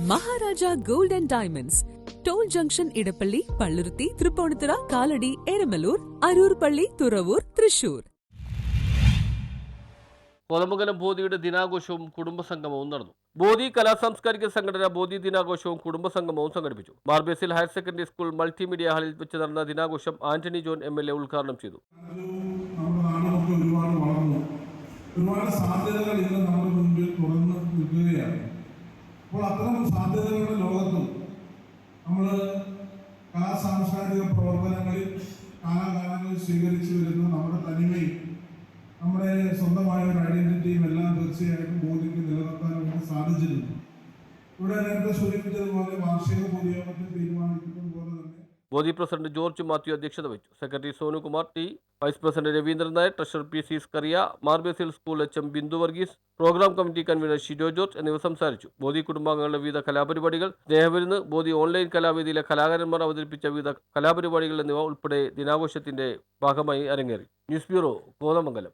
Maharaja gold and diamonds, toll junction, Edappally, Palluruthy, Tripunithura, Kalady, Eramalloor, Aroor Palli, Thuravoor, Thrissur. Kothamangalam ബോധിയുടെ ദിനാഘോഷവും കുടുംബസംഗമവും നടന്നു. ബോധി കലാസാംസ്കാരിക സംഘടന ബോധി ദിനാഘോഷവും കുടുംബസംഗമവും സംഘടിപ്പിച്ചു. Mar Basil higher secondary school multimedia ഹാളിൽ വെച്ച് നടന്ന ദിനാഘോഷം ആന്റണി ജോൺ MLA ഉദ്ഘാടനം ചെയ്തു. ഒരുപാട് സാധ്യതകൾ ഇന്ന് നമ്മുടെ മുൻപിൽ തുറന്ന് നിൽക്കുകയാണ്. അപ്പോൾ അത്തരം സാധ്യതകളുടെ ലോകത്തും നമ്മൾ കലാസാംസ്കാരിക പ്രവർത്തനങ്ങളിൽ കാലാകാലങ്ങളിൽ സ്വീകരിച്ചു വരുന്ന നമ്മുടെ തനിമയും നമ്മുടെ സ്വന്തമായ ഒരു ഐഡന്റിറ്റിയും എല്ലാം തീർച്ചയായിട്ടും ബോധിക്ക് നിലനിർത്താൻ വേണ്ടി സാധിച്ചിട്ടുണ്ട്. ഇവിടെ നേരത്തെ സൂചിപ്പിച്ചതുപോലെ വാർഷിക പൊതുയോഗത്തിൽ തീരുമാനിക്കുന്നത് പോലെ തന്നെ ബോധി പ്രസിഡന്റ് ജോർജ് മാത്യു അധ്യക്ഷത വഹിച്ചു. Secretary Sonukumar T, vice president Raveendran Nair, treasurer PC Skaria, Mar Basil school HM Bindu Varghese, programme committee convener Shijo George എന്നിവർ സംസാരിച്ചു. ബോധി കുടുംബാംഗങ്ങളുടെ വിവിധ കലാപരിപാടികൾ, സ്നേഹവിരുന്ന്, ബോധി ഓൺലൈൻ കലാവേദിയിലെ കലാകാരന്മാർ അവതരിപ്പിച്ച വിവിധ കലാപരിപാടികൾ എന്നിവ ഉൾപ്പെടെ ദിനാഘോഷത്തിന്റെ ഭാഗമായി അരങ്ങേറി. News bureau, Kothamangalam.